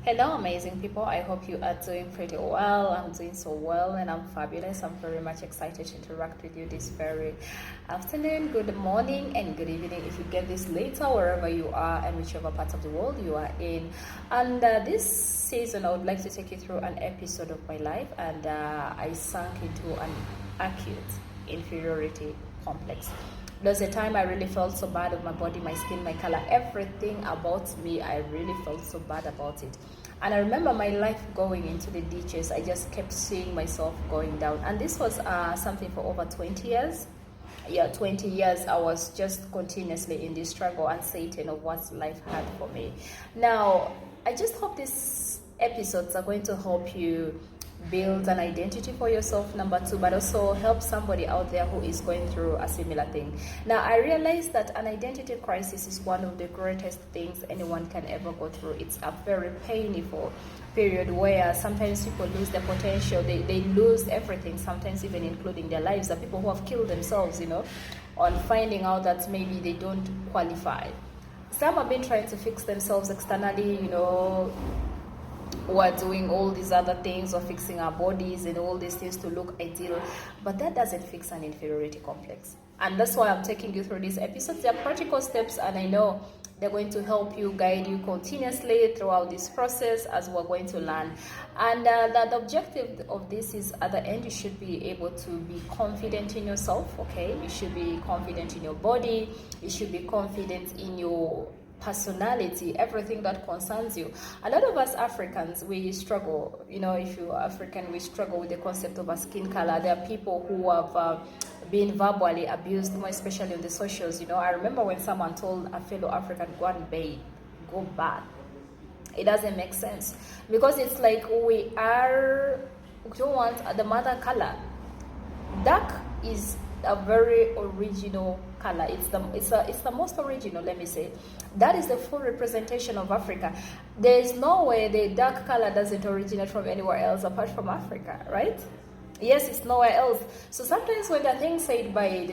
Hello, amazing people. I hope you are doing pretty well. I'm doing so well and I'm fabulous. I'm very much excited to interact with you this very afternoon, good morning, and good evening if you get this later, wherever you are and whichever part of the world you are in. And this season, I would like to take you through an episode of my life, and I sank into an acute inferiority complex. There's a time I really felt so bad of my body, my skin, my color, everything about me. I really felt so bad about it. And I remember my life going into the ditches. I just kept seeing myself going down. And this was something for over 20 years. Yeah, 20 years I was just continuously in this struggle and Satan of what life had for me. Now, I just hope these episodes are going to help you build an identity for yourself, number two, but also help somebody out there who is going through a similar thing. Now, I realize that an identity crisis is one of the greatest things anyone can ever go through. It's a very painful period where sometimes people lose their potential, they lose everything, sometimes even including their lives. There are people who have killed themselves, on finding out that maybe they don't qualify. Some have been trying to fix themselves externally, we're doing all these other things or fixing our bodies and all these things to look ideal, but that doesn't fix an inferiority complex. And that's why I'm taking you through these episodes. They're practical steps, and I know they're going to help you, guide you continuously throughout this process as we're going to learn. And the objective of this is, at the end, you should be able to be confident in yourself, okay? You should be confident in your body. You should be confident in your personality, everything that concerns you. A lot of us Africans, we struggle, if you're African, we struggle with the concept of a skin color. There are people who have been verbally abused, more especially on the socials. I remember when someone told a fellow African, go and bathe, go bath. It doesn't make sense, because it's like we don't want the mother color. Dark is a very original color. It's the most original, let me say. That is the full representation of Africa. There is no way the dark color doesn't originate from anywhere else apart from Africa, right? Yes, it's nowhere else. So sometimes when there are things said by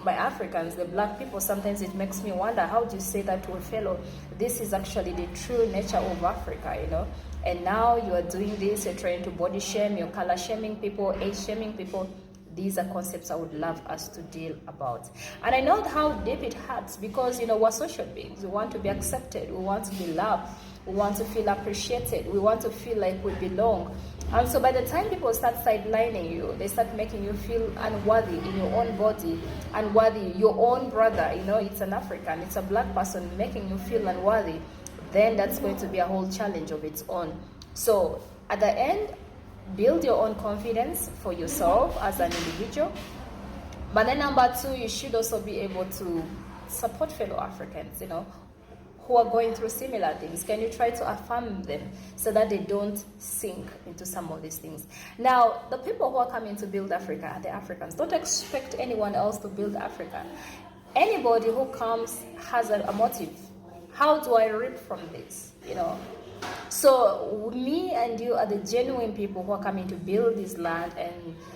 Africans, the black people, sometimes it makes me wonder, how do you say that to a fellow? This is actually the true nature of Africa, And now you are doing this, you're trying to body shame, you're color shaming people, age shaming people. These are concepts I would love us to deal about. And I know how deep it hurts, because, we're social beings. We want to be accepted. We want to be loved. We want to feel appreciated. We want to feel like we belong. And so by the time people start sidelining you, they start making you feel unworthy in your own body, unworthy, your own brother, it's an African, it's a black person making you feel unworthy, then that's going to be a whole challenge of its own. So at the end, build your own confidence for yourself as an individual. But then number two, you should also be able to support fellow Africans, who are going through similar things. Can you try to affirm them so that they don't sink into some of these things? Now, the people who are coming to build Africa, the Africans, don't expect anyone else to build Africa. Anybody who comes has a motive. How do I reap from this? So me and you are the genuine people who are coming to build this land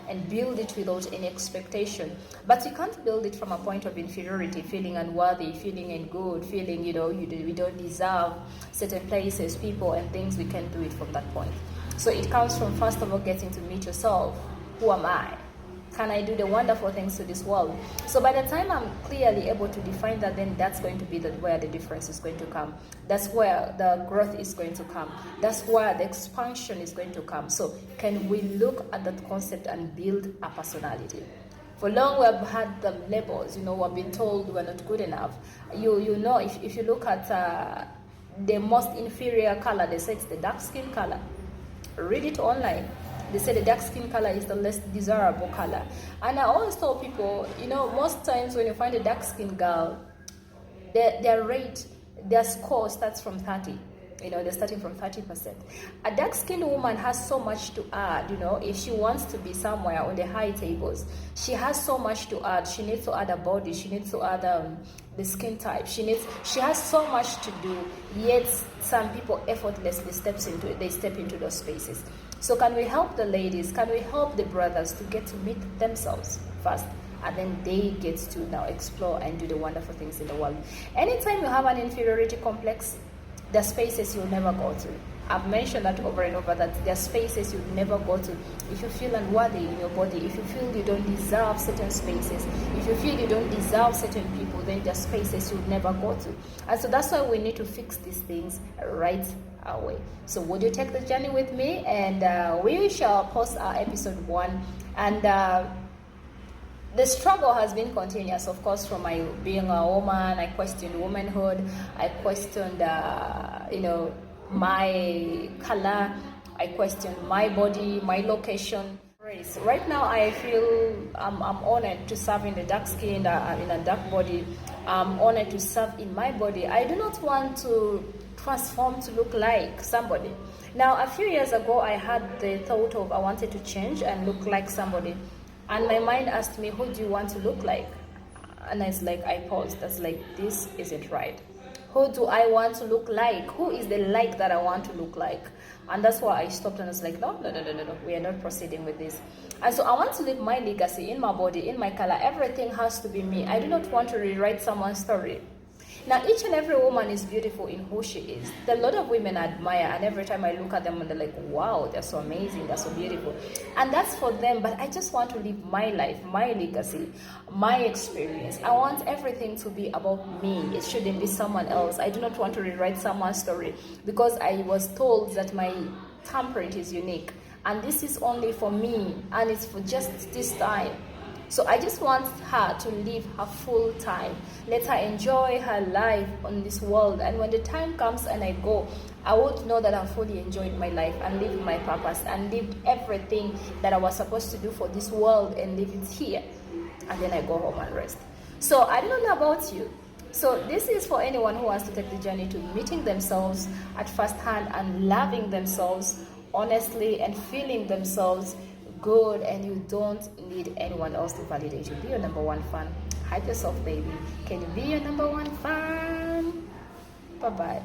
and build it without any expectation. But you can't build it from a point of inferiority, feeling unworthy, feeling good, feeling, we don't deserve certain places, people, and things. We can't do it from that point. So it comes from, first of all, getting to meet yourself. Who am I? Can I do the wonderful things to this world? So by the time I'm clearly able to define that, then that's going to be where the difference is going to come. That's where the growth is going to come. That's where the expansion is going to come. So can we look at that concept and build a personality? For long, we have had the labels. We've been told we're not good enough. If you look at the most inferior color, they say it's the dark skin color. Read it online. They say the dark skin color is the less desirable color. And I always tell people, most times when you find a dark skin girl, their score starts from 30. They're starting from 30%. A dark skinned woman has so much to add, if she wants to be somewhere on the high tables. She has so much to add. She needs to add a body. She needs to add the skin type. She has so much to do, yet some people effortlessly step into those spaces. So can we help the ladies? Can we help the brothers to get to meet themselves first? And then they get to now explore and do the wonderful things in the world. Anytime you have an inferiority complex, the spaces you'll never go to. I've mentioned that over and over, that there are spaces you never go to. If you feel unworthy in your body, if you feel you don't deserve certain spaces, if you feel you don't deserve certain people, then there are spaces you never go to. And so that's why we need to fix these things right away. So would you take the journey with me? And we shall post our episode 1. And the struggle has been continuous, of course, from my being a woman. I questioned womanhood. I questioned, my color. I questioned my body, my location. Right now, I feel I'm honored to serve in the dark skin, in a dark body. I'm honored to serve in my body. I do not want to transform to look like somebody. Now, a few years ago, I had the thought of I wanted to change and look like somebody. And my mind asked me, who do you want to look like? And I paused. That's like, this isn't right. Who do I want to look like? Who is the like that I want to look like? And that's why I stopped and I was like, no, we are not proceeding with this. And so I want to leave my legacy in my body, in my color. Everything has to be me. I do not want to rewrite someone's story. Now, each and every woman is beautiful in who she is. A lot of women admire, and every time I look at them, and they're like, wow, they're so amazing, they're so beautiful. And that's for them, but I just want to live my life, my legacy, my experience. I want everything to be about me. It shouldn't be someone else. I do not want to rewrite someone's story, because I was told that my thumbprint is unique, and this is only for me, and it's for just this time. So I just want her to live her full time. Let her enjoy her life on this world. And when the time comes and I go, I would know that I've fully enjoyed my life and lived my purpose and lived everything that I was supposed to do for this world and live it here. And then I go home and rest. So I don't know about you. So this is for anyone who wants to take the journey to meeting themselves at first hand and loving themselves honestly and feeling themselves good, and you don't need anyone else to validate you. Be your number one fan. Hype yourself, baby. Can you be your number one fan? Bye-bye.